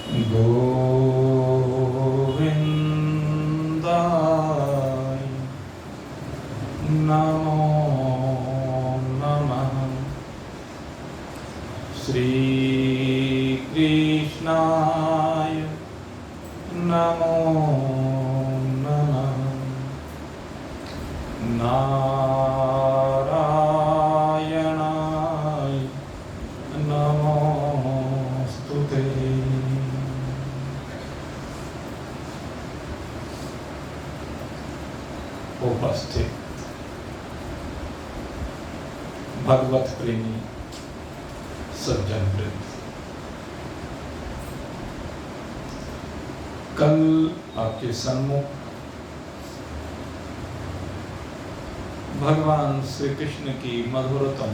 गोविन्दाय नमो नमः। श्रीकृष्णाय नमो नमः। नारायणाय नमोस्तुते। उपस्थित भगवत प्रेमी सज्जन वृंद, कल आपके सम्मुख भगवान श्री कृष्ण की मधुरतम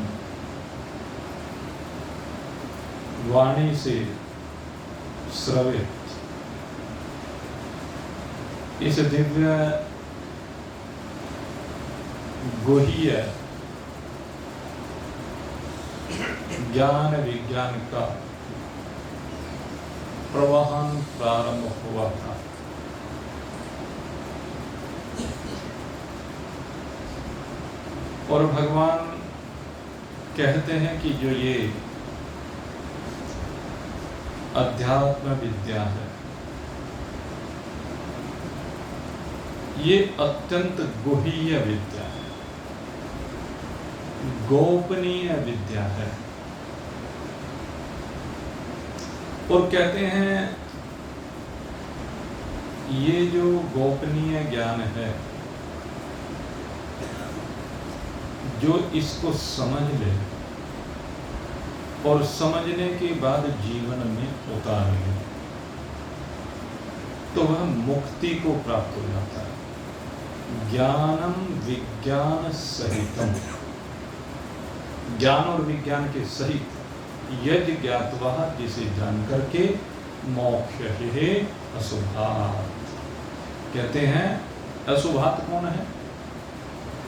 वाणी से श्रवित इस दिव्य गुह्य ज्ञान विज्ञान का प्रवाहन प्रारंभ हुआ था। और भगवान कहते हैं कि जो ये अध्यात्म विद्या है, ये अत्यंत गुह्य विद्या है, गोपनीय विद्या है। और कहते हैं ये जो गोपनीय ज्ञान है, जो इसको समझ ले और समझने के बाद जीवन में उतार ले, तो वह मुक्ति को प्राप्त हो जाता है। ज्ञानम विज्ञान सहितम, ज्ञान और विज्ञान के सहित यज्ञ ज्ञातवा, जिसे जान करके मोक्ष है अशुभात। कहते हैं अशुभात कौन है?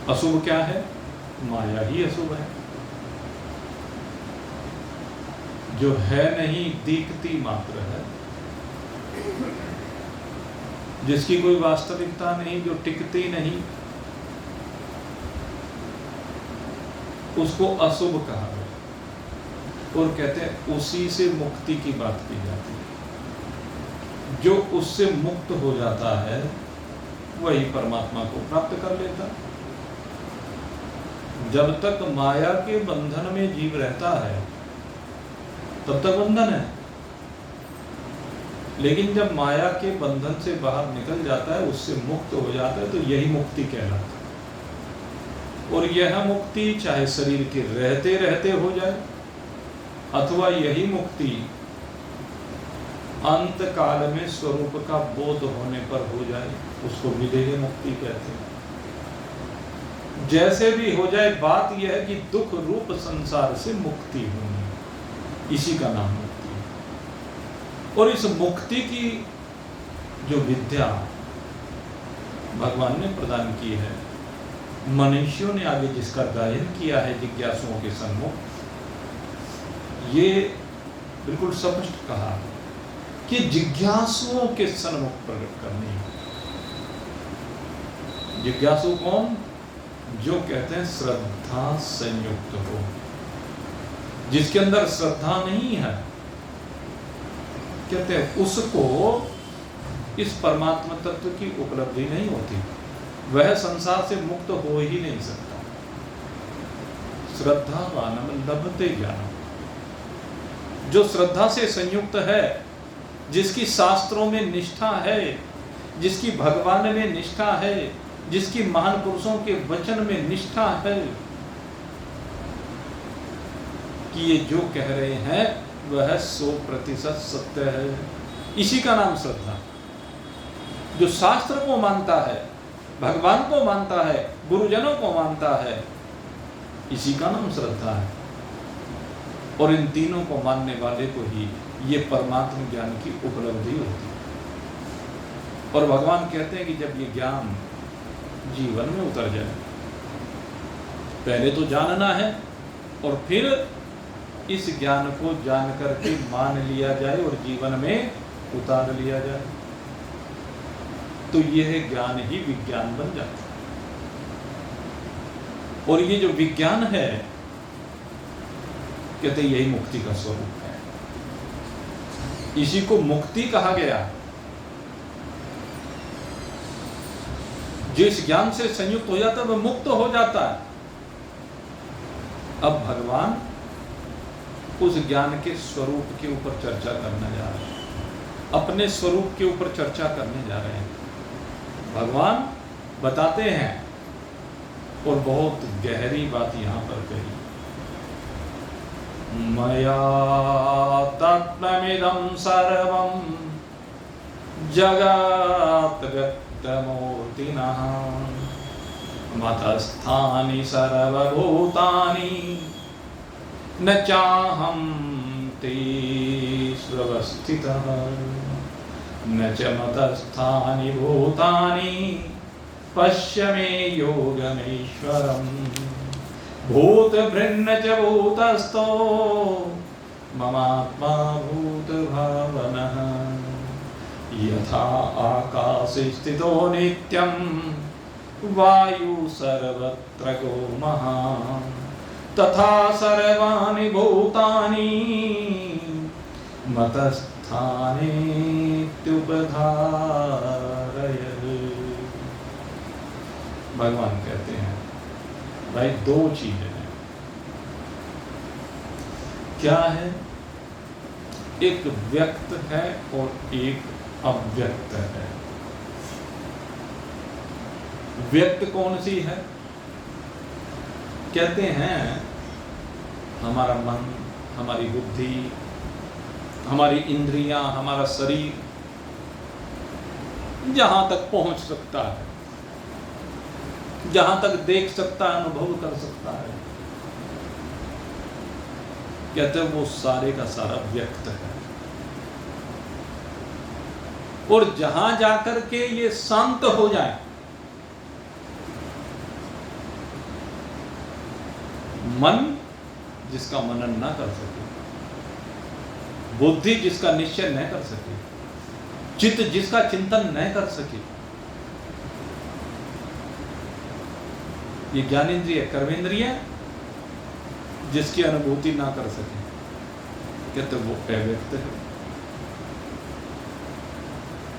अशुभ क्या है? माया ही अशुभ है, जो है नहीं, दिखती मात्र है, जिसकी कोई वास्तविकता नहीं, जो टिकती नहीं, उसको अशुभ कहा गया। और कहते हैं उसी से मुक्ति की बात की जाती है। जो उससे मुक्त हो जाता है वही परमात्मा को प्राप्त कर लेता। जब तक माया के बंधन में जीव रहता है तब तक बंधन है, लेकिन जब माया के बंधन से बाहर निकल जाता है, उससे मुक्त हो जाता है, तो यही मुक्ति कहलाता है। और यह मुक्ति चाहे शरीर के रहते रहते हो जाए, अथवा यही मुक्ति अंत काल में स्वरूप का बोध होने पर हो जाए, उसको विदेह मुक्ति कहते हैं। जैसे भी हो जाए, बात यह है कि दुख रूप संसार से मुक्ति होनी, इसी का नाम मुक्ति है। और इस मुक्ति की जो विद्या भगवान ने प्रदान की है, मनुष्यों ने आगे जिसका गायन किया है जिज्ञासुओं के सम्मुख, ये बिल्कुल स्पष्ट कहा कि जिज्ञासुओं के सन्मुख प्रकट करनी है। जिज्ञासु कौन? जो कहते हैं श्रद्धा संयुक्त हो। जिसके अंदर श्रद्धा नहीं है, कहते हैं उसको इस परमात्मा तत्व की उपलब्धि नहीं होती, वह संसार से मुक्त हो ही नहीं सकता। श्रद्धावानम लभते ज्ञानम, जो श्रद्धा से संयुक्त है, जिसकी शास्त्रों में निष्ठा है, जिसकी भगवान में निष्ठा है, जिसकी महान पुरुषों के वचन में निष्ठा है, कि ये जो कह रहे हैं वह 100% सत्य है, इसी का नाम श्रद्धा। जो शास्त्र को मानता है, भगवान को मानता है, गुरुजनों को मानता है, इसी का नाम श्रद्धा है। और इन तीनों को मानने वाले को ही ये परमात्म ज्ञान की उपलब्धि होती है। और भगवान कहते हैं कि जब ये ज्ञान जीवन में उतर जाए, पहले तो जानना है और फिर इस ज्ञान को जान करके मान लिया जाए और जीवन में उतार लिया जाए, तो यह ज्ञान ही विज्ञान बन जाता है। और ये जो विज्ञान है, कहते यही मुक्ति का स्वरूप है। इसी को मुक्ति कहा गया। जिस ज्ञान से संयुक्त हो जाता है वह मुक्त हो जाता है। अब भगवान उस ज्ञान के स्वरूप के ऊपर चर्चा करने जा रहे हैं, अपने स्वरूप के ऊपर चर्चा करने जा रहे हैं। भगवान बताते हैं, और बहुत गहरी बात यहां पर कही, मया तत्त्वमिदं सर्वं जगत् व्यक्तमूर्तिनः मतस्थानि सर्वभूतानि न चाहं तेष्वस्थितः न च मतस्थानि भूतानि पश्य मे योगमेश्वरम् भूतभृन्न च भूतस्थो ममात्मा भूतभावनः यथा आकाशे स्थितो नित्यं वायु सर्वत्र गो महान् तथा सर्वाणि भूतानि मतस्थानेत्युपधारय। भगवान कहते हैं भाई दो चीजें हैं। क्या है? एक व्यक्त है और एक अव्यक्त है। व्यक्त कौन सी है? कहते हैं हमारा मन, हमारी बुद्धि, हमारी इंद्रियां, हमारा शरीर जहां तक पहुंच सकता है, जहां तक देख सकता है, अनुभव कर सकता है, कहते हैं वो सारे का सारा व्यक्त है। और जहां जाकर के ये शांत हो जाए, मन जिसका मनन ना कर सके, बुद्धि जिसका निश्चय न कर सके, चित्त जिसका चिंतन न कर सके, ये ज्ञानेंद्रिय कर्मेंद्रिय जिसकी अनुभूति ना कर सके, कहते वो अव्यक्त है।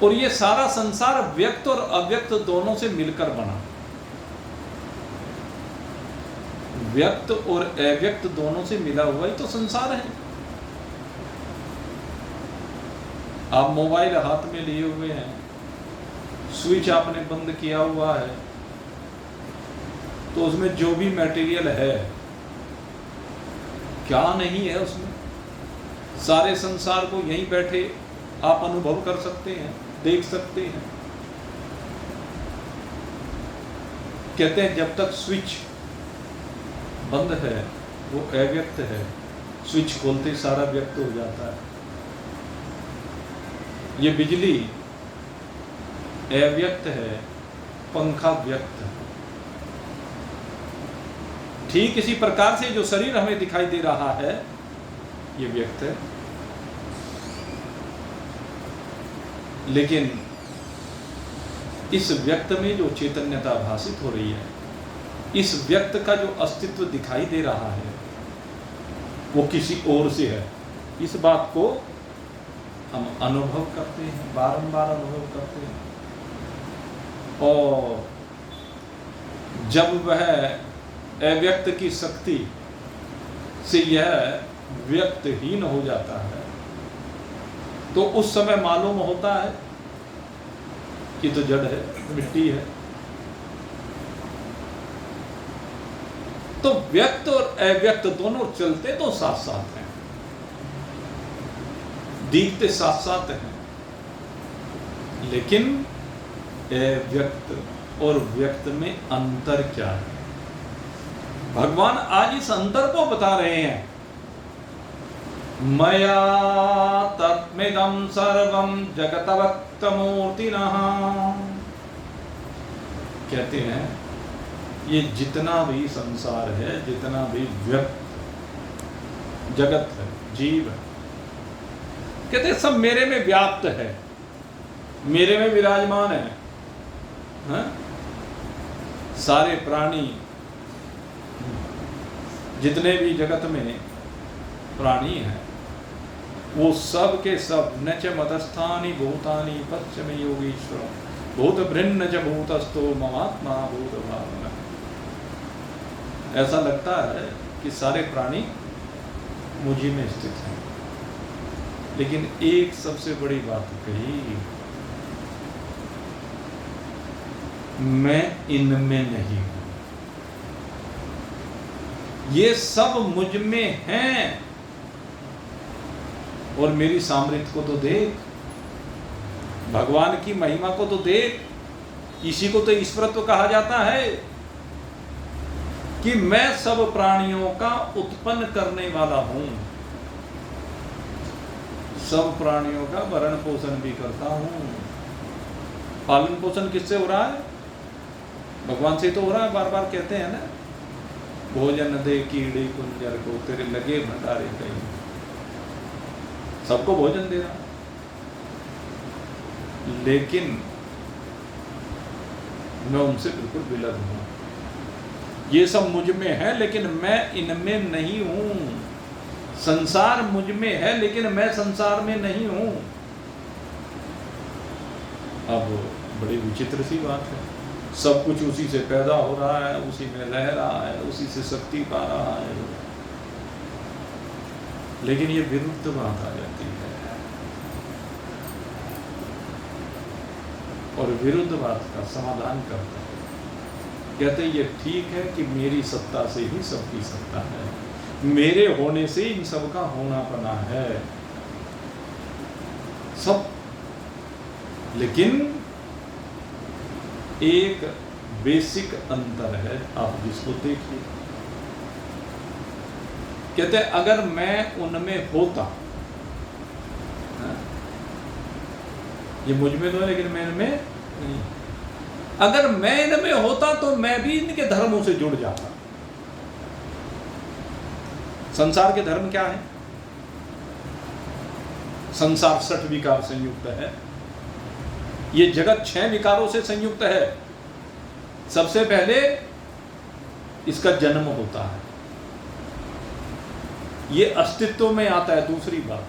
और ये सारा संसार व्यक्त और अव्यक्त दोनों से मिलकर बना। व्यक्त और अव्यक्त दोनों से मिला हुआ ही तो संसार है। आप मोबाइल हाथ में लिए हुए हैं, स्विच आपने बंद किया हुआ है, तो उसमें जो भी मटेरियल है, क्या नहीं है उसमें? सारे संसार को यहीं बैठे आप अनुभव कर सकते हैं, देख सकते हैं। कहते हैं जब तक स्विच बंद है वो अव्यक्त है, स्विच खोलते ही सारा व्यक्त हो जाता है। ये बिजली अव्यक्त है, पंखा व्यक्त है। ठीक इसी प्रकार से जो शरीर हमें दिखाई दे रहा है ये व्यक्त है, लेकिन इस व्यक्त में जो चैतन्यता भाषित हो रही है, इस व्यक्त का जो अस्तित्व दिखाई दे रहा है वो किसी और से है। इस बात को हम अनुभव करते हैं, बारंबार अनुभव करते हैं। और जब वह अव्यक्त की शक्ति से यह व्यक्तहीन हो जाता है तो उस समय मालूम होता है कि तो जड़ है, मिट्टी है। तो व्यक्त और अव्यक्त दोनों चलते तो साथ साथ हैं, दिखते साथ साथ हैं, लेकिन अव्यक्त और व्यक्त में अंतर क्या है? भगवान आज इस अंतर को बता रहे हैं। मया तत्मिदं सर्वं जगतवक्तमूर्तिनः। कहते हैं ये जितना भी संसार है, जितना भी व्यक्त जगत है, जीव है, कहते सब मेरे में व्याप्त है, मेरे में विराजमान है, हाँ? सारे प्राणी, जितने भी जगत में प्राणी हैं, वो सब के सब न च मदस्थानि भूतानि पश्चिम योगीश्वर भूत भृन्न च भूतस्थो ममात्मा भूत भावना। ऐसा लगता है कि सारे प्राणी मुझी में स्थित हैं, लेकिन एक सबसे बड़ी बात कही, मैं इनमें नहीं हूं। ये सब मुझ में हैं, और मेरी सामर्थ्य को तो देख, भगवान की महिमा को तो देख। इसी को तो ईश्वरत्व कहा जाता है कि मैं सब प्राणियों का उत्पन्न करने वाला हूं, सब प्राणियों का भरण पोषण भी करता हूं। पालन पोषण किससे हो रहा है? भगवान से तो हो रहा है। बार बार कहते हैं ना, भोजन दे कीड़े कुंजर को, तेरे लगे भंडारे कहीं। सबको भोजन दे रहा, लेकिन मैं उनसे बिल्कुल विलग हूं। ये सब मुझ में है, लेकिन मैं इनमें नहीं हूं। संसार मुझ में है, लेकिन मैं संसार में नहीं हूं। अब बड़ी विचित्र सी बात है, सब कुछ उसी से पैदा हो रहा है, उसी में रह रहा है, उसी से शक्ति पा रहा है, लेकिन ये विरुद्ध बात आ जाती है। और विरुद्ध बात का समाधान करता है, कहते ये ठीक है कि मेरी सत्ता से ही सबकी सत्ता है, मेरे होने से इन सब का होना बना है सब। लेकिन एक बेसिक अंतर है, आप जिसको देखिए। कहते अगर मैं उनमें होता, ये मुझ में तो है लेकिन मैं इनमें नहीं, अगर मैं इनमें होता तो मैं भी इनके धर्मों से जुड़ जाता। संसार के धर्म क्या है? संसार 6 विकार संयुक्त है, ये जगत 6 विकारों से संयुक्त है। सबसे पहले इसका जन्म होता है, ये अस्तित्व में आता है, दूसरी बात।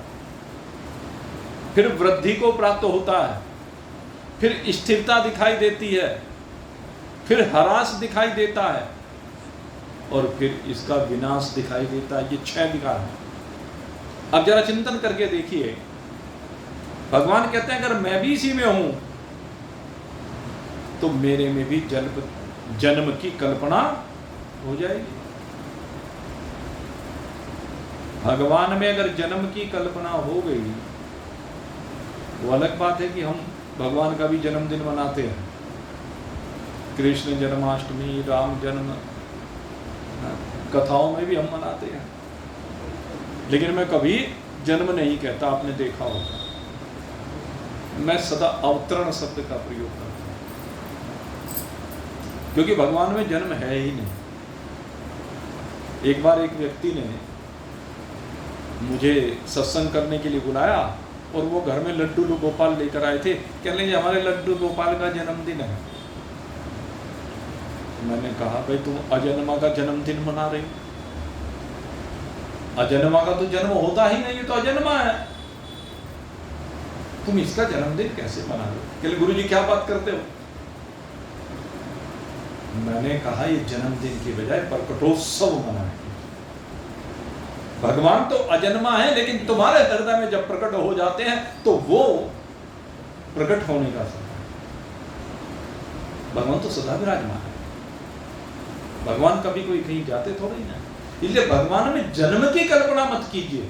फिर वृद्धि को प्राप्त होता है, फिर स्थिरता दिखाई देती है, फिर ह्रास दिखाई देता है, और फिर इसका विनाश दिखाई देता है। ये 6 विकार हैं। अब जरा चिंतन करके देखिए, भगवान कहते हैं अगर मैं भी इसी में हूं तो मेरे में भी जन्म की कल्पना हो जाएगी। भगवान में अगर जन्म की कल्पना हो गई, वो अलग बात है कि हम भगवान का भी जन्मदिन मनाते हैं, कृष्ण जन्माष्टमी, राम जन्म, कथाओं में भी हम मनाते हैं, लेकिन मैं कभी जन्म नहीं कहता, आपने देखा होगा। मैं सदा अवतरण शब्द का प्रयोग करता हूं, क्योंकि भगवान में जन्म है ही नहीं। एक बार एक व्यक्ति ने मुझे सत्संग करने के लिए बुलाया, और वो घर में लड्डू गोपाल लेकर आए थे। कह लेंगे हमारे लड्डू गोपाल का जन्मदिन है। मैंने कहा भाई तुम अजन्मा का जन्मदिन मना रहे हो, अजन्मा का तो जन्म होता ही नहीं है, तो अजन्मा है, तुम इसका जन्मदिन कैसे मना रहे हो? कहले गुरुजी क्या बात करते हो? मैंने कहा ये जन्मदिन की बजाय प्रकटोत्सव मनाएं। भगवान तो अजन्मा है, लेकिन तुम्हारे हृदय में जब प्रकट हो जाते हैं तो वो प्रकट होने का समय। भगवान तो सदा विराजमान है, भगवान कभी कोई कहीं जाते थोड़े ही ना। इसलिए भगवान में जन्म की कल्पना मत कीजिए।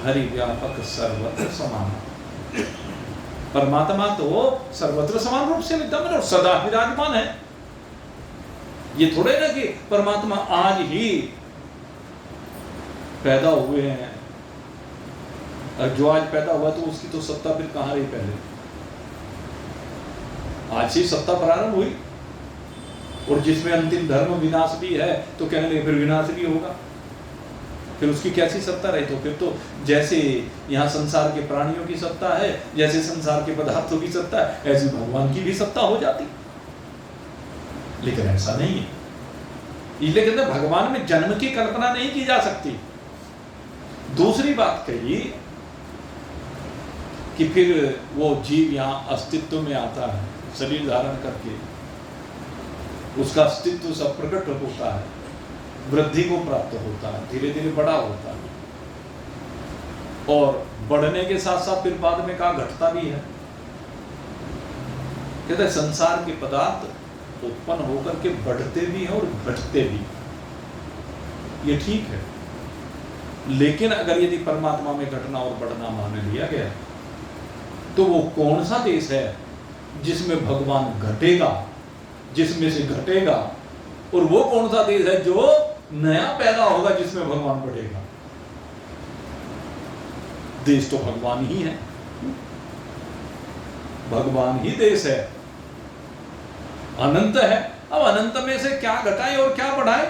हरि व्यापक सर्वत्र समान, परमात्मा तो सर्वत्र समान रूप से विद्यमान और सदा विराजमान है। ये थोड़े ना कि परमात्मा आज ही पैदा हुए हैं, और जो आज पैदा हुआ तो उसकी तो सत्ता फिर कहां रही? पहले आज ही सत्ता प्रारंभ हुई, और जिसमें अंतिम धर्म विनाश भी है, तो कहने लगे फिर विनाश भी होगा। फिर उसकी कैसी सत्ता रही? तो फिर तो जैसे यहाँ संसार के प्राणियों की सत्ता है, जैसे संसार के पदार्थों की सत्ता है, ऐसी भगवान की भी सत्ता हो जाती। लेकिन ऐसा नहीं है। इसलिए कहते हैं भगवान में जन्म की कल्पना नहीं की जा सकती। दूसरी बात कही कि फिर वो जीव यहाँ अस्तित्व में आता है, शरीर धारण करके उसका अस्तित्व सब प्रकट होता है, वृद्धि को प्राप्त होता है, धीरे धीरे बड़ा होता है, और बढ़ने के साथ साथ फिर बाद में कहा घटता भी है। कहते हैं संसार के पदार्थ उत्पन्न होकर के बढ़ते भी हैं और घटते भी, ये ठीक है। लेकिन अगर यदि परमात्मा में घटना और बढ़ना मान लिया गया तो वो कौन सा देश है जिसमें भगवान घटेगा, जिसमें से घटेगा, और वो कौन सा देश है जो नया पैदा होगा जिसमें भगवान बढ़ेगा? देश तो भगवान ही है, भगवान ही देश है, अनंत है। अब अनंत में से क्या घटाए और क्या बढ़ाए?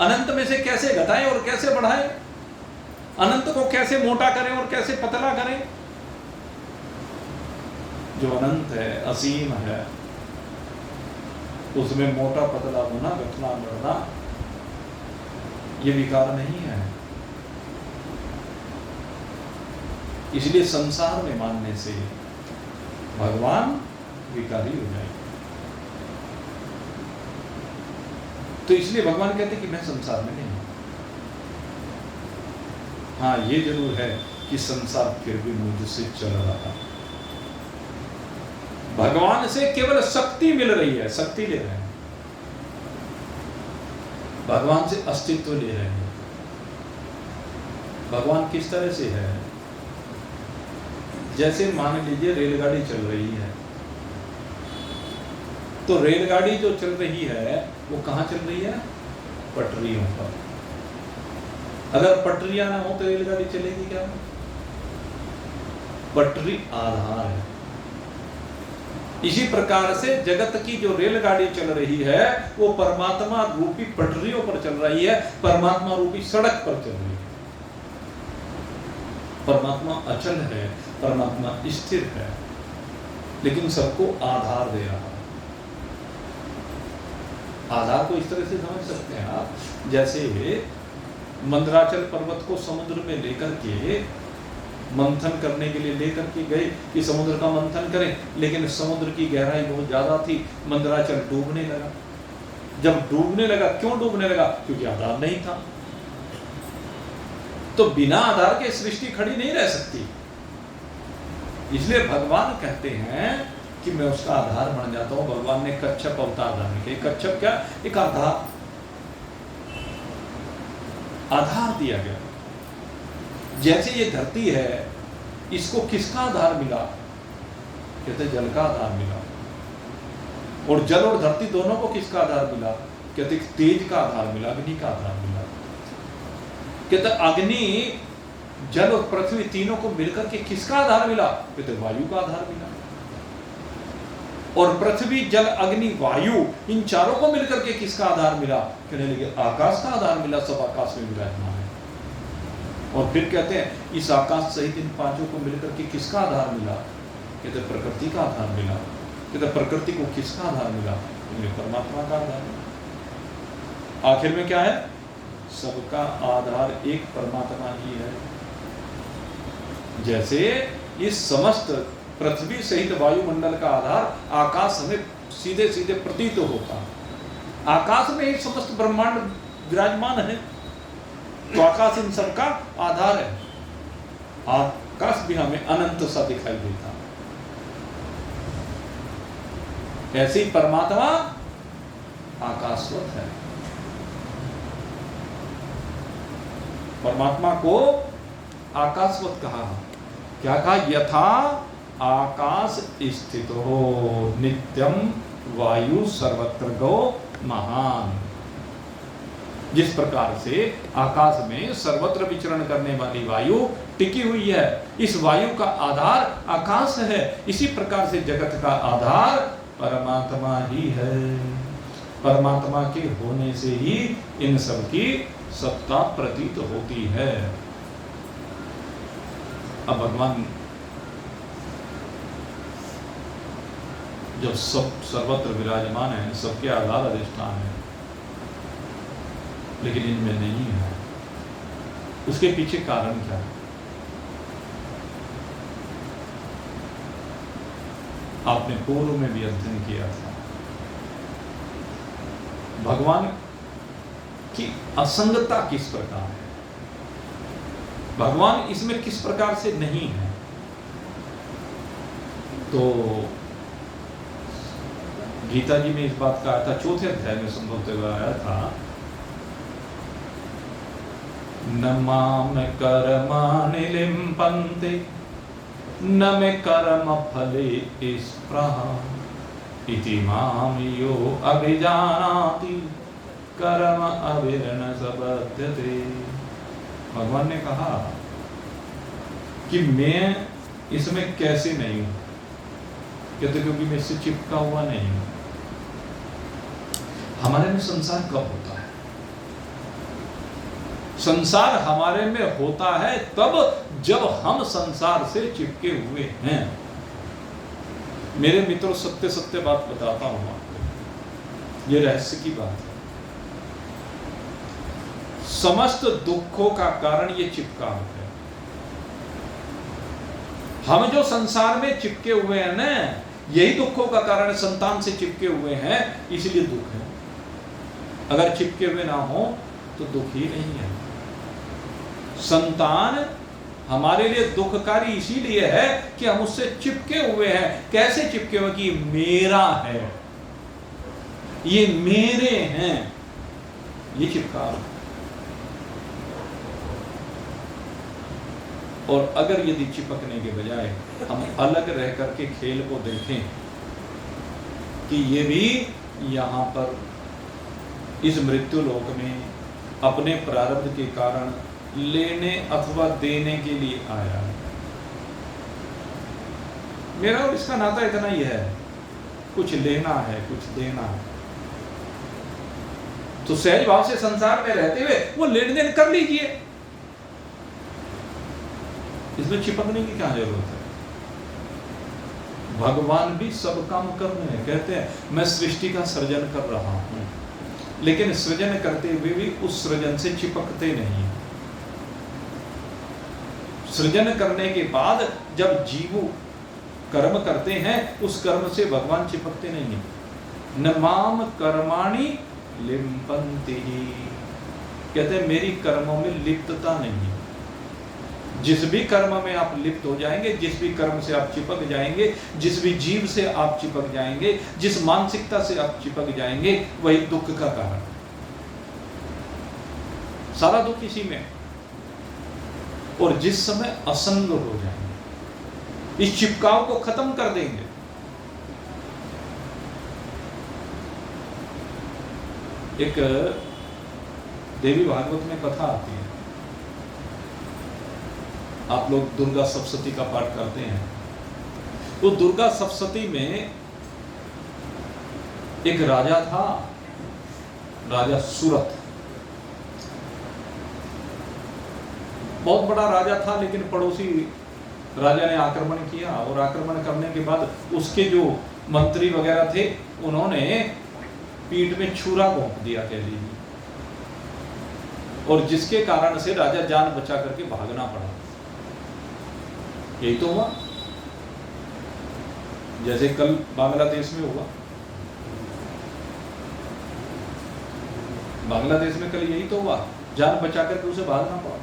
अनंत में से कैसे घटाए और कैसे बढ़ाए? अनंत को कैसे मोटा करें और कैसे पतला करें? जो अनंत है, असीम है, उसमें मोटा पतला होना, घटना बढ़ना, ये विकार नहीं है। इसलिए संसार में मानने से भगवान विकारी हो जाएगा। तो इसलिए भगवान कहते कि मैं संसार में नहीं हूं। हाँ, ये जरूर है कि संसार फिर भी मुझसे चल रहा है। भगवान से केवल शक्ति मिल रही है, शक्ति ले रहे हैं, भगवान से अस्तित्व ले रहे हैं। भगवान किस तरह से है? जैसे मान लीजिए रेलगाड़ी चल रही है, तो रेलगाड़ी जो चल रही है वो कहाँ चल रही है? पटरियों पर। अगर पटरियां ना हो तो रेलगाड़ी चलेगी क्या? पटरी आधार है। इसी प्रकार से जगत की जो रेलगाड़ी चल रही है वो परमात्मा रूपी पटरियों पर चल रही है, परमात्मा रूपी सड़क पर चल रही है। परमात्मा अचल है, परमात्मा स्थिर है, लेकिन सबको आधार दे रहा है। आधार को इस तरह से समझ सकते हैं आप, जैसे मंदराचल पर्वत को समुद्र में लेकर के मंथन करने के लिए लेकर के गए कि समुद्र का मंथन करें, लेकिन समुद्र की गहराई बहुत ज्यादा थी, मंदराचल डूबने लगा। जब डूबने लगा, क्यों डूबने लगा? क्योंकि आधार नहीं था। तो बिना आधार के सृष्टि खड़ी नहीं रह सकती। इसलिए भगवान कहते हैं कि मैं उसका आधार बन जाता हूं। भगवान ने कच्छप अवतार धारण किया। कच्छप क्या? एक आधार, आधार दिया गया। जैसे ये धरती है, इसको किसका आधार मिला? कहते जल का आधार मिला। और जल और धरती दोनों को किसका आधार मिला? कहते तेज का आधार मिला, अग्नि का आधार मिला। कहते अग्नि, जल और पृथ्वी तीनों को मिलकर के किसका आधार मिला? कहते वायु का आधार मिला। और पृथ्वी, जल, अग्नि, वायु, इन चारों को मिलकर के किसका आधार मिला? कहने लगे आकाश का आधार मिला, सब आकाश में विराजमान है। और फिर कहते हैं इस आकाश सहित इन पांचों को मिलकर के किसका आधार मिला? कहते प्रकृति का आधार मिला। कहते प्रकृति को किसका आधार मिला? परमात्मा का आधार मिला। आखिर में क्या है? सबका आधार एक परमात्मा ही है। जैसे इस समस्त पृथ्वी सहित वायुमंडल का आधार आकाश हमें सीधे सीधे प्रतीत होता है। आकाश में ही समस्त ब्रह्मांड विराजमान है, तो आकाश इन सबका आधार है। आकाश भी हमें अनंत सा दिखाई देता है। ऐसे ही परमात्मा आकाशवत है। परमात्मा को आकाशवत कहा। क्या कहा? यथा आकाश स्थित हो नित्यम वायु सर्वत्र गो महान। जिस प्रकार से आकाश में सर्वत्र विचरण करने वाली वायु टिकी हुई है, इस वायु का आधार आकाश है, इसी प्रकार से जगत का आधार परमात्मा ही है। परमात्मा के होने से ही इन सब की सत्ता प्रतीत होती है। अब भगवान जब सब सर्वत्र विराजमान है, सबके आधार अधिष्ठान है, लेकिन इनमें नहीं है, उसके पीछे कारण क्या है? आपने पूर्व में भी अध्ययन किया था, भगवान की असंगता किस प्रकार है, भगवान इसमें किस प्रकार से नहीं है। तो गीता जी में इस बात का आया था, चौथे अध्याय में संभवतः हुआ आया था, न माम कर्माणि लिम्पन्ते न मे कर्म फले स्पृहा इति माम यो अभिजानाति कर्म अविरण सबध्यते। भगवान ने कहा कि मैं इसमें कैसे नहीं हूं, कहते क्योंकि मैं इससे चिपका हुआ नहीं हूं। हमारे में संसार कब होता है? संसार हमारे में होता है तब जब हम संसार से चिपके हुए हैं। मेरे मित्रों, सत्य सत्य बात बताता हूं आपको, ये रहस्य की बात है। समस्त दुखों का कारण ये चिपकाव है। हम जो संसार में चिपके हुए हैं ना, यही दुखों का कारण, संतान से चिपके हुए हैं, इसलिए दुख है। अगर चिपके हुए ना हो तो दुख ही नहीं है। संतान हमारे लिए दुखकारी इसीलिए है कि हम उससे चिपके हुए हैं। कैसे चिपके हुए? कि मेरा है, ये मेरे हैं, ये चिपकाव। और अगर यदि चिपकने के बजाय हम अलग रह करके खेल को देखें कि ये भी यहां पर इस मृत्यु लोक में अपने प्रारब्ध के कारण लेने अथवा देने के लिए आया है। मेरा और इसका नाता इतना ही है, कुछ लेना है, कुछ देना है। तो सहज भाव से संसार में रहते हुए वो लेन देन कर लीजिए, इसमें चिपकने की क्या जरूरत है? भगवान भी सब काम कर रहे हैं। कहते हैं मैं सृष्टि का सृजन कर रहा हूं, लेकिन सृजन करते हुए भी उस सृजन से चिपकते नहीं। सृजन करने के बाद जब जीव कर्म करते हैं, उस कर्म से भगवान चिपकते नहीं है। न माम कर्माणि लिम्पन्ति, कहते हैं मेरी कर्मों में लिप्तता नहीं है। जिस भी कर्म में आप लिप्त हो जाएंगे, जिस भी कर्म से आप चिपक जाएंगे, जिस भी जीव से आप चिपक जाएंगे, जिस मानसिकता से आप चिपक जाएंगे, वही दुख का कारण। सारा दुख इसी में। और जिस समय असंग हो जाएंगे, इस चिपकाव को खत्म कर देंगे, एक देवी भागवत में कथा आती है। आप लोग दुर्गा सप्तशती का पाठ करते हैं, तो दुर्गा सप्तशती में एक राजा था, राजा सूरत। बहुत बड़ा राजा था, लेकिन पड़ोसी राजा ने आक्रमण किया, और आक्रमण करने के बाद उसके जो मंत्री वगैरह थे, उन्होंने पीठ में छुरा घोंप दिया, कह लीजिए, और जिसके कारण से राजा जान बचा करके भागना पड़ा। यही तो हुआ, जैसे कल बांग्लादेश में हुआ। बांग्लादेश में कल यही तो हुआ, जान बचा करके उसे भागना पड़ा।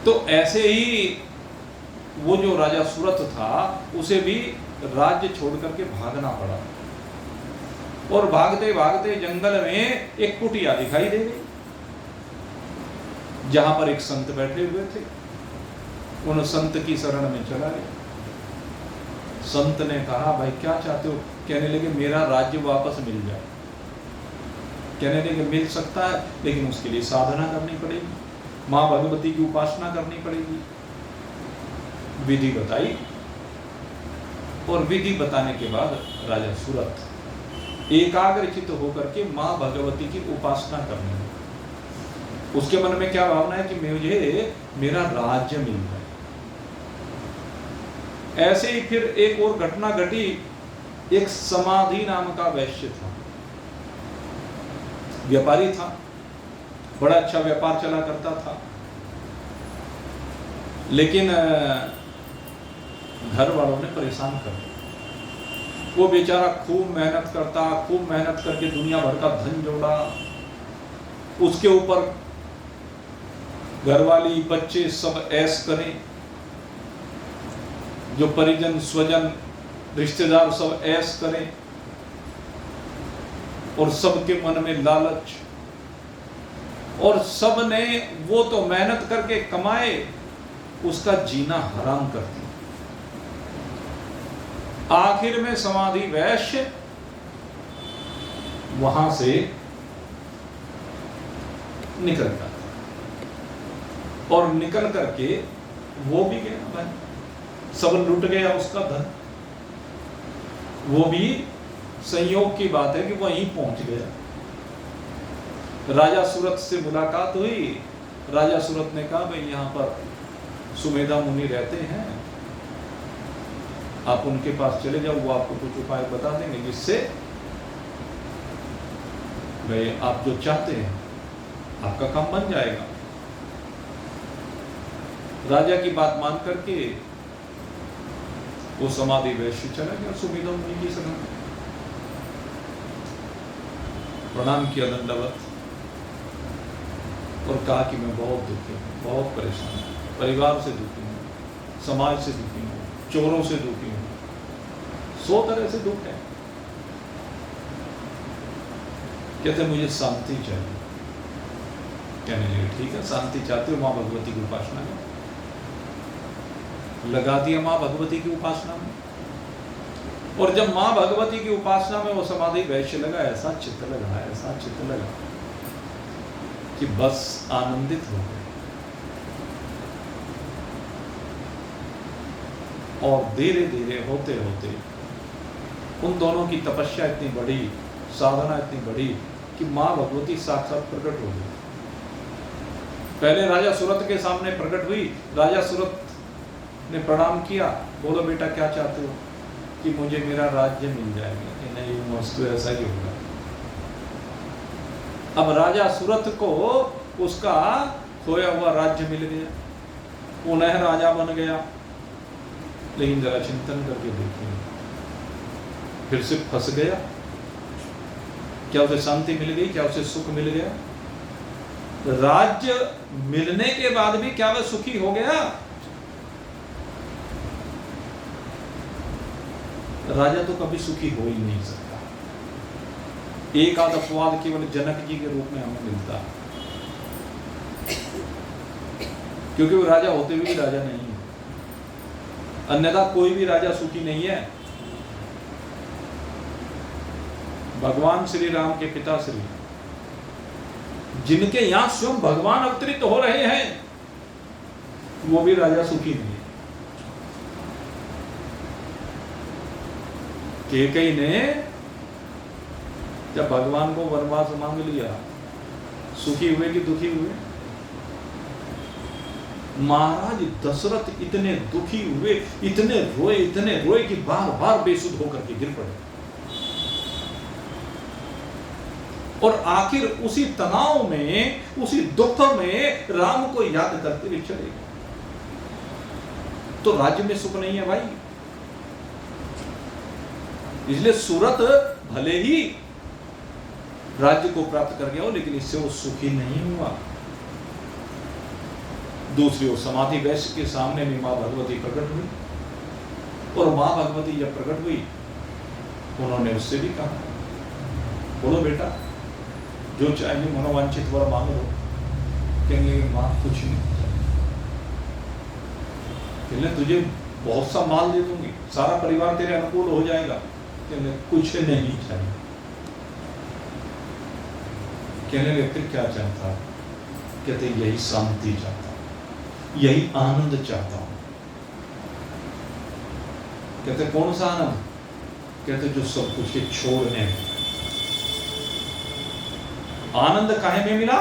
तो ऐसे ही वो जो राजा सूरत था, उसे भी राज्य छोड़ करके भागना पड़ा, और भागते भागते जंगल में एक कुटिया दिखाई दे गई, जहां पर एक संत बैठे हुए थे। उन संत की शरण में चला गया। संत ने कहा, भाई क्या चाहते हो? कहने लगे मेरा राज्य वापस मिल जाए। कहने लगे मिल सकता है, लेकिन उसके लिए साधना करनी पड़ेगी, मां भगवती की उपासना करनी पड़ेगी। विधि बताई, और विधि बताने के बाद राजा सूरत एकाग्रचित होकर के माँ भगवती की उपासना करनी है। उसके मन में क्या भावना है कि मुझे मेरा राज्य मिल जाए। ऐसे ही फिर एक और घटना घटी। एक समाधि नाम का वैश्य था, व्यापारी था, बड़ा अच्छा व्यापार चला करता था, लेकिन घर वालों ने परेशान कर दिया। वो बेचारा खूब मेहनत करता, खूब मेहनत करके दुनिया भर का धन जोड़ा, उसके ऊपर घरवाली बच्चे सब ऐश करें, जो परिजन स्वजन रिश्तेदार सब ऐश करें, और सबके मन में लालच, और सब ने वो तो मेहनत करके कमाए, उसका जीना हराम कर दिया। आखिर में समाधि वैश्य वहां से निकलता और निकल करके वो भी गया भाई, सब लुट गया उसका धन। वो भी संयोग की बात है कि वहीं पहुंच गया। राजा सूरत से मुलाकात हुई। राजा सूरत ने कहा भाई यहाँ पर सुमेधा मुनि रहते हैं, आप उनके पास चले जाओ, वो आपको कुछ उपाय बता देंगे जिससे भाई आप जो चाहते हैं आपका काम बन जाएगा। राजा की बात मान करके वो समाधि वैश्य चला गया सुमेधा मुनि की सलाह। प्रणाम किया दंडवत और कहा कि मैं बहुत दुखी हूँ, बहुत परेशान हूँ, परिवार से दुखी हूँ, समाज से दुखी हूँ, चोरों से दुखी हूँ, 100 तरह से दुख है। कहते मुझे शांति चाहिए। कहने लगे ठीक है, शांति चाहते हो, माँ भगवती की उपासना करो। लगा दिया माँ भगवती की उपासना में। और जब माँ भगवती की उपासना में वो समाधि वैश्य लगा, ऐसा चित्त लगा, ऐसा चित्त लगा कि बस आनंदित हो गए। और धीरे धीरे होते होते उन दोनों की तपस्या इतनी बढ़ी, साधना इतनी बढ़ी कि माँ भगवती साक्षात प्रकट हो गई। पहले राजा सूरत के सामने प्रकट हुई। राजा सूरत ने प्रणाम किया, बोलो बेटा क्या चाहते हो? कि मुझे मेरा राज्य मिल जाएगा। नहीं वस्तु ऐसा ही होगा। अब राजा सूरत को उसका खोया हुआ राज्य मिल गया, पुनः राजा बन गया। लेकिन जरा चिंतन करके देखिए, फिर से फंस गया। क्या उसे शांति मिल गई? क्या उसे सुख मिल गया? राज्य मिलने के बाद भी क्या वह सुखी हो गया? राजा तो कभी सुखी हो ही नहीं सकता। एक आध अपवाद केवल जनक जी के रूप में हमें मिलता है, क्योंकि वो राजा होते हुए भी राजा नहीं है। अन्यथा कोई भी राजा सुखी नहीं है। भगवान श्री राम के पिता श्री, जिनके यहां स्वयं भगवान अवतरित हो रहे हैं, वो भी राजा सुखी नहीं है। कैकेयी ने जब भगवान को वनवास मांग लिया, सुखी हुए कि दुखी हुए? महाराज दशरथ इतने दुखी हुए, इतने रोए कि बार बार बेसुध होकर के गिर पड़े। और आखिर उसी तनाव में, उसी दुख में राम को याद करते हुए चले गए। तो राज्य में सुख नहीं है भाई। इसलिए सूरत भले ही राज्य को प्राप्त कर गया हो, लेकिन इससे वो सुखी नहीं हुआ। दूसरी ओर समाधि वैश्य के सामने भी माँ भगवती प्रकट हुई, और माँ भगवती जब प्रकट हुई, उन्होंने उससे भी कहा, बोलो बेटा जो चाहिए मनोवांछित वर मांग लो। कहेंगे माँ कुछ नहीं चाहिए, तुझे बहुत सा माल दे दूंगी, सारा परिवार तेरे अनुकूल हो जाएगा। कहने कुछ नहीं चाहिए। कहने लगे फिर क्या चाहता? कहते यही शांति चाहता हूं, यही आनंद चाहता हूं। कहते कौन सा आनंद? कहते जो सब कुछ के छोड़ने, आनंद काहे में मिला?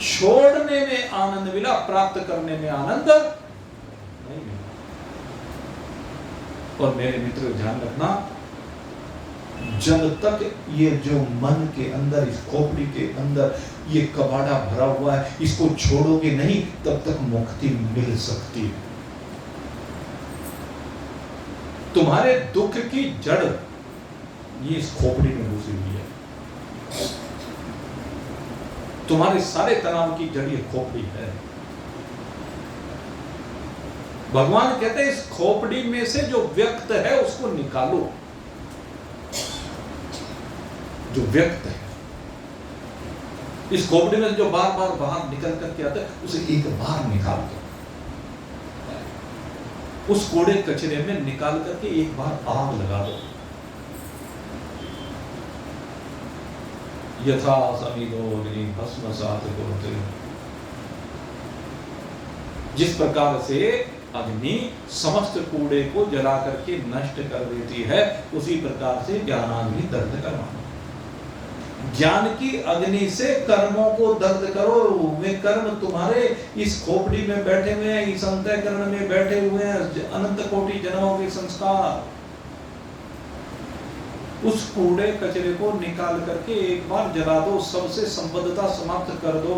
छोड़ने में आनंद मिला, प्राप्त करने में आनंद नहीं मिला। और मेरे मित्रों ध्यान रखना, जब तक ये जो मन के अंदर, इस खोपड़ी के अंदर ये कबाड़ा भरा हुआ है, इसको छोड़ोगे नहीं, तब तक मुक्ति मिल सकती है। तुम्हारे दुख की जड़ ये इस खोपड़ी में घुसी हुई है। तुम्हारे सारे तनाव की जड़ ये खोपड़ी है। भगवान कहते हैं इस खोपड़ी में से जो व्यक्त है उसको निकालो। जो व्यक्त है, इस खोपड़ी में जो बार बार बाहर निकल करके आता है, उसे एक बार निकाल दो। उस कूड़े कचरे में निकाल करके एक बार आग लगा दो। यथा समिदोग्नि भस्मसात् कुरुते, जिस प्रकार से अग्नि समस्त कूड़े को जला करके नष्ट कर देती है, उसी प्रकार से ज्ञानाग्नि दग्ध करवाना। ज्ञान की अग्नि से कर्मों को दग्ध करो। वे कर्म तुम्हारे इस खोपड़ी में बैठे हुए हैं, इस अंतःकरण में बैठे हुए हैं, अनंत कोटि जन्मों के संस्कार। उस कूड़े कचरे को निकाल करके एक बार जला दो, सबसे संबद्धता समाप्त कर दो।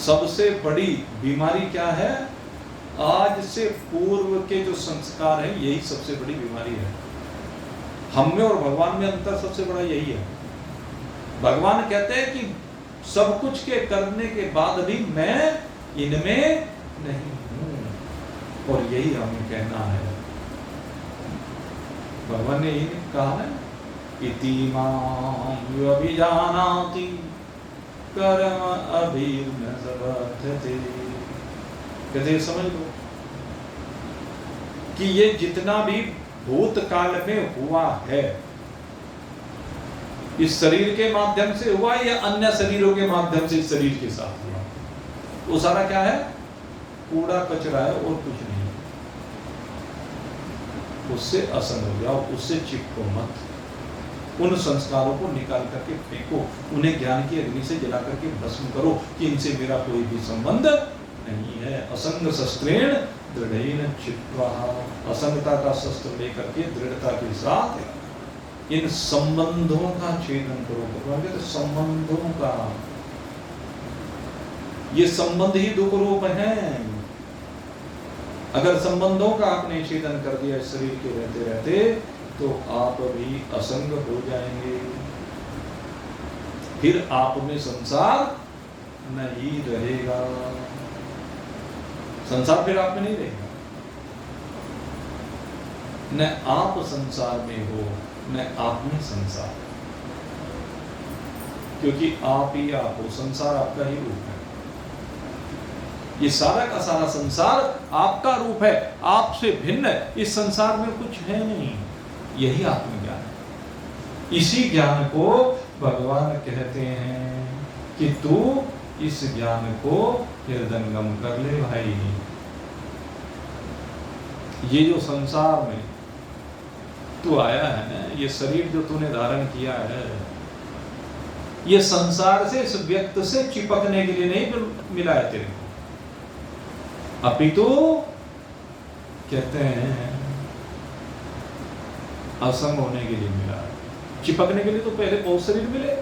सबसे बड़ी बीमारी क्या है? आज से पूर्व के जो संस्कार हैं, यही सबसे बड़ी बीमारी है। हम में और भगवान में अंतर सबसे बड़ा यही है। भगवान कहते हैं कि सब कुछ के करने के बाद भी मैं इनमें नहीं हूं, और यही हमें कहना है। भगवान ने यही कहा है, इति मां अभिजानाति कर्म अभिन्न सबद्धते। कहते समझ लो कि ये जितना भी भूतकाल में हुआ है, इस शरीर के माध्यम से हुआ या अन्य शरीरों के माध्यम से इस शरीर के साथ हुआ, वो सारा क्या है? कूड़ा कचरा है और कुछ नहीं। उससे असंग हो जाओ, उससे चिपको मत। उन संस्कारों को निकाल करके फेंको, उन्हें ज्ञान की अग्नि से जला करके भस्म करो कि इनसे मेरा कोई भी संबंध नहीं है। असंग शस्त्रेण दृढ़ेन चित्वा, असंगता का शस्त्र लेकर के दृढ़ता के साथ इन संबंधों का छेदन करो। भगवान कहते संबंधों का, ये संबंध ही दुख रूप है। अगर संबंधों का आपने छेदन कर दिया शरीर के रहते रहते, तो आप भी असंग हो जाएंगे। फिर आप में संसार नहीं रहेगा। संसार फिर आप में नहीं रहेगा। न आप संसार में हो, न आप में संसार, क्योंकि आप ही आप हो। संसार आपका ही रूप है। ये सारा का सारा संसार आपका रूप है, आपसे भिन्न है। इस संसार में कुछ है नहीं। यही आत्मज्ञान है। इसी ज्ञान को भगवान कहते हैं कि तू इस ज्ञान को हृदयंगम कर ले भाई। ये जो संसार में तू आया है ना, ये शरीर जो तूने धारण किया है, ये संसार से, इस व्यक्त से चिपकने के लिए नहीं मिला है तेरे को, अपितु कहते हैं असंग होने के लिए मिला है। चिपकने के लिए तो पहले बहुत शरीर मिले,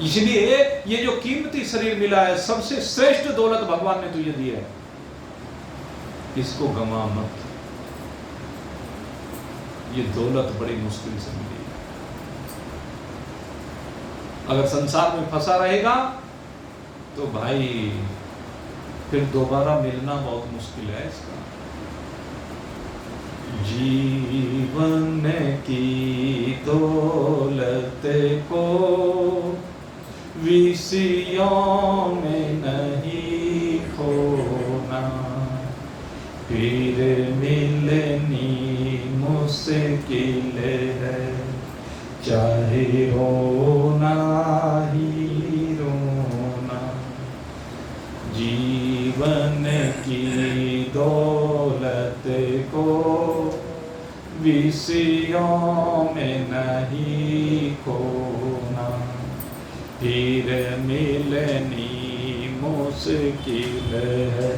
इसलिए ये जो कीमती शरीर मिला है, सबसे श्रेष्ठ दौलत भगवान ने तुझे दी है, इसको गंवा मत। ये दौलत बड़ी मुश्किल से मिली है। अगर संसार में फंसा रहेगा तो भाई फिर दोबारा मिलना बहुत मुश्किल है इसका। जीवन की दौलत को विषयों में नहीं खोना, फिर मिलनी मुश्किल है, चाहे रोना ही रोना। जीवन की दौलत को विषयों में नहीं खोना, फिर मिलनी मुश्किल है,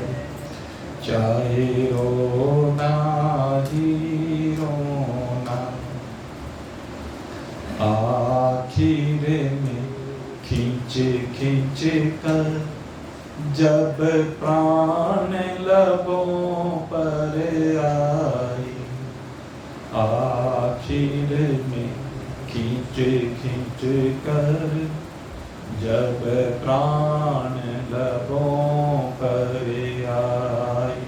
चाहे रोना ही रोना। आखिर में खींच खींच कर जब प्राण लबों पर आई, आखिर में खींच खींच कर जब प्राण लबों पर आई,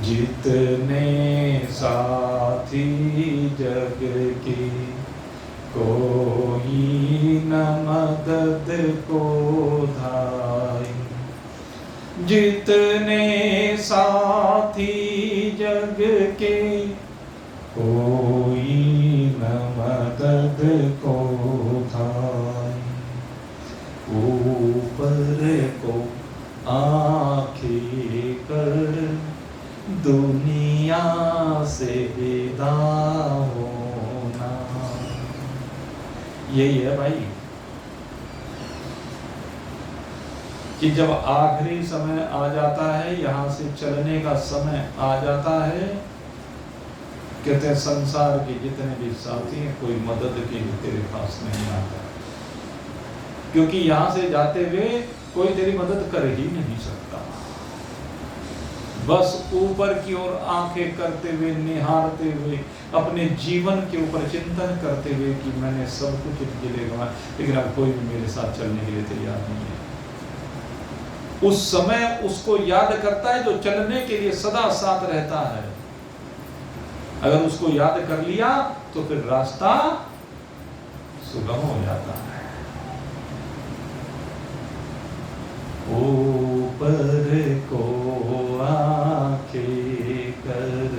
जितने साथी जग के कोई न मदद को धाई, जितने साथी जग के कोई न मदद को धाई, ऊपर को आंखें कर दुनिया से विदा होना। यही है भाई कि जब आखिरी समय आ जाता है, यहां से चलने का समय आ जाता है, कहते हैं संसार के जितने भी साथी हैं कोई मदद के लिए तेरे पास नहीं आता, क्योंकि यहां से जाते हुए कोई तेरी मदद कर ही नहीं सकता। बस ऊपर की ओर आंखें करते हुए, निहारते हुए, अपने जीवन के ऊपर चिंतन करते हुए कि मैंने सब कुछ इनके लिए गंवाया, लेकिन अब कोई भी मेरे साथ चलने के लिए तैयार नहीं है। उस समय उसको याद करता है जो चलने के लिए सदा साथ रहता है। अगर उसको याद कर लिया तो फिर रास्ता सुगम हो जाता है। ऊपर को आंखें कर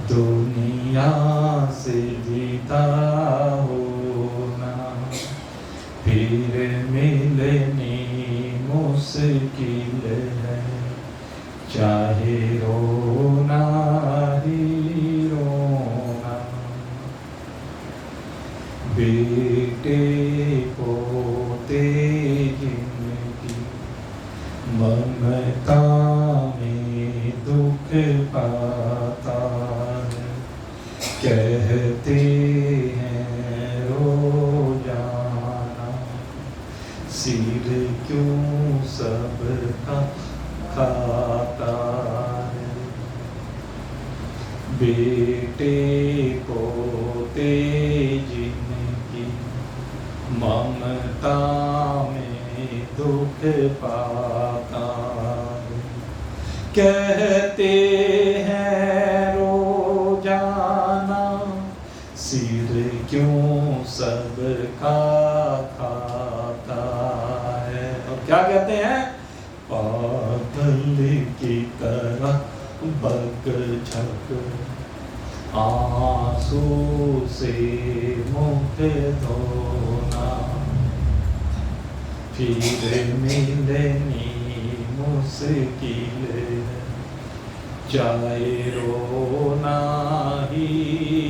दुनिया से विदा होना, फिर मिलनी मुश्किल है, चाहे रोना ही रोना। बेटे पोते जिनकी ममता में दुख पाता है, कहते हैं रोजाना सिर क्यों सबका खाता है। बेटे पोते जिनकी ममता में दुख पाता है, कहते हैं रोजाना सिर क्यों सबका खाता है। और क्या कहते हैं? पागल की तरह बग झक आंसू से मुख धोना, फिर मिलनी मुश्किल है, चाहे रोना ही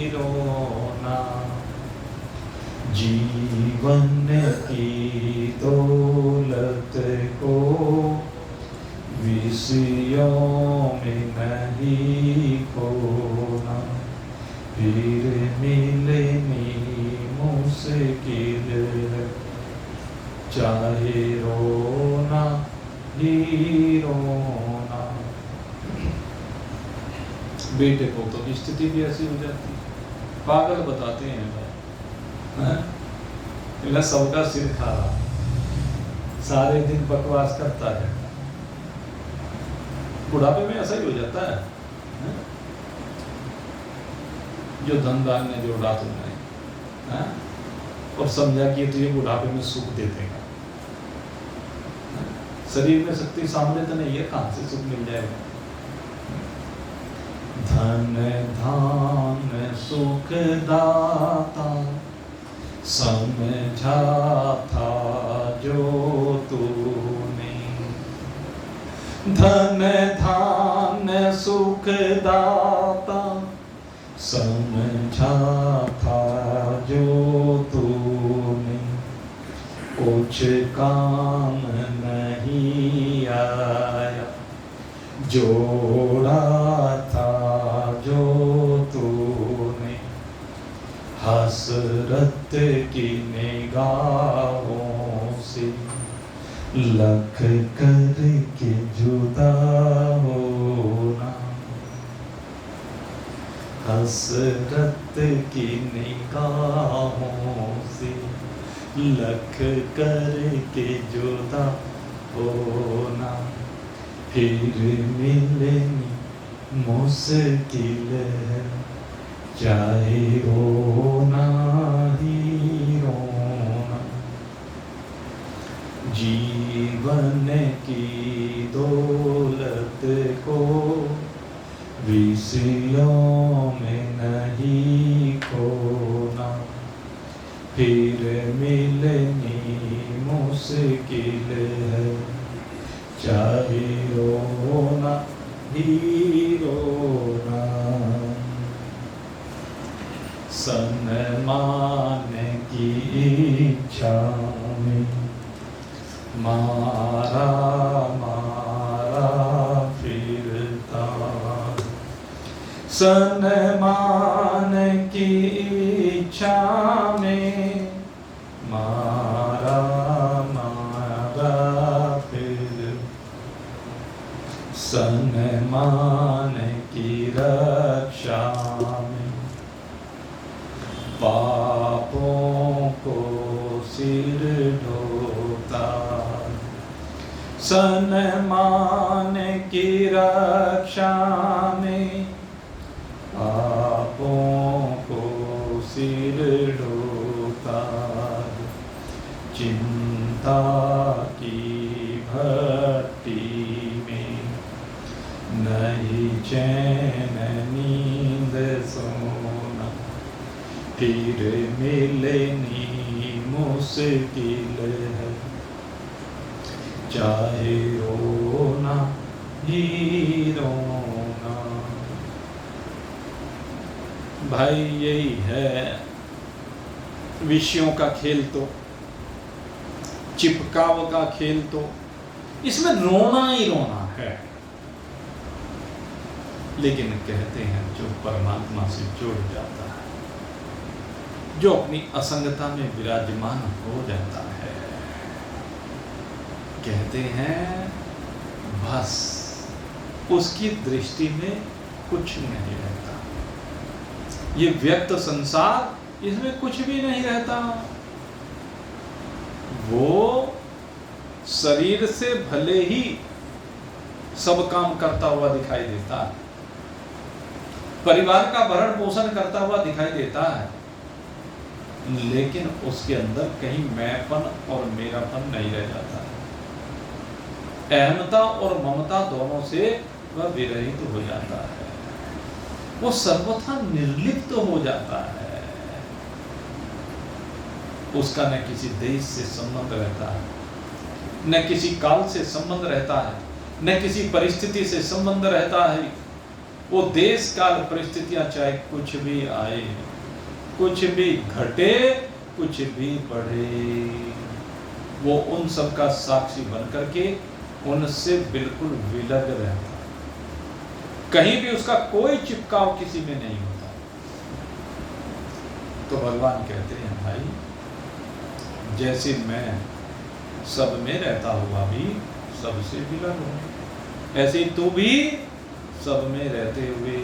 रोना। जीवन की दौलत को विषयों में नहीं खोना, फिर मिलनी मुश्किल है, चाहे रोना ही रोना। बेटे को तो स्थिति भी ऐसी हो जाती है, पागल बताते हैं भाई, सबका सिर खा रहा, सारे दिन बकवास करता है, बुढ़ापे में ऐसा ही हो जाता है। जो धंधा ने जोड़ा तुमने और समझा कि तुझे बुढ़ापे में सुख दे देगा, शरीर में शक्ति सामने तो नहीं है, कहां से सुख मिल जाएगा। धन धान सुख दाता समझा था जो तूने, धन धान सुख दाता समझा था जो तूने कुछ काम नहीं आया, जोड़ा था जो तूने हसरत की निगाहों से, लख करके जुदा होना, हसरत की निगाहों से लख करके जुदा होना, फिर मिलनी मुश्किल है, चाहे रोना ही रोना। जीवन की दौलत को विषयों में नहीं खोना, फिर मिलनी मुश्किल है, चाहे रोना ही रोना। सन्मान की इच्छा में मारा मारा फिरता, सन्मान की इच्छा में मारा मारा फिर, सन्मान की रक्षा में पापों को सिर ढोता, सन्मान की रक्षा में पापों को सिर ढोता, चिंता की भट्टी में नहीं चैन नींद सोना, फिर मिलनी मुश्किल है, चाहे रोना ही रोना। भाई यही है विषयों का खेल, तो चिपकाव का खेल, तो इसमें रोना ही रोना है। लेकिन कहते हैं जो परमात्मा से जुड़ जाता है, जो अपनी असंगता में विराजमान हो जाता है, कहते हैं बस उसकी दृष्टि में कुछ नहीं रहता। ये व्यक्त संसार, इसमें कुछ भी नहीं रहता। वो शरीर से भले ही सब काम करता हुआ दिखाई देता है, परिवार का भरण पोषण करता हुआ दिखाई देता है, लेकिन उसके अंदर कहीं मैंपन और मेरापन नहीं रह जाता है। अहमता और ममता दोनों से वह विरहित हो जाता है, वो सर्वथा निर्लिप्त हो जाता है। उसका न किसी देश से संबंध रहता है, न किसी काल से संबंध रहता है, न किसी परिस्थिति से संबंध रहता है। वो देश काल परिस्थितियां चाहे कुछ भी आए, कुछ भी घटे, कुछ भी बढ़े, वो उन सब का साक्षी बन करके उनसे बिल्कुल विलग रहता, कहीं भी उसका कोई चिपकाव किसी में नहीं होता। तो भगवान कहते हैं भाई, जैसे मैं सब में रहता हुआ भी सबसे विलग हूं, ऐसे ही तू भी सब में रहते हुए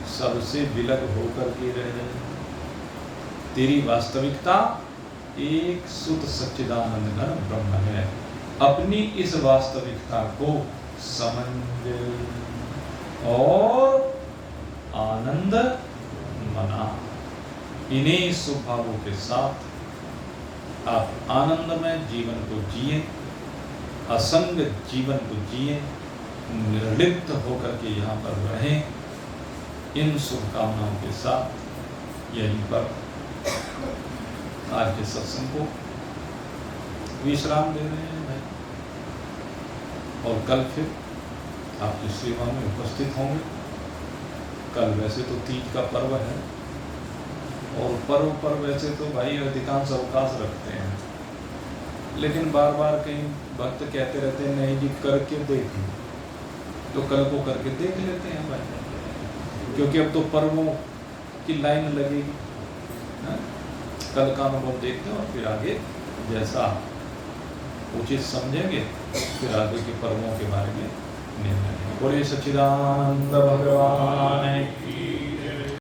सबसे विलग होकर के रहे। तेरी वास्तविकता एक सुत सच्चिदानंद घन ब्रह्म है। अपनी इस वास्तविकता को समझ और आनंद मना। इन्हीं स्वभावों के साथ आप आनंदमय जीवन को जिए, असंग जीवन को जिए, निर्लिप्त होकर के यहाँ पर रहें। इन शुभकामनाओं के साथ यहीं पर आज के सत्संग को विश्राम दे रहे हैं भाई, और कल फिर आपकी सेवा में उपस्थित होंगे। कल वैसे तो तीज का पर्व है, और पर्व पर वैसे तो भाई अधिकांश अवकाश रखते हैं, लेकिन बार बार कहीं भक्त कहते रहते हैं नहीं जी करके देख लो, तो कल को करके देख लेते हैं भाई, क्योंकि अब तो पर्वों की लाइन लगेगी। कल का अनुभव देखते हैं और फिर आगे जैसा उचित समझेंगे फिर आगे के पर्वों के बारे में निर्णय। बोले सच्चिदानंद भगवान की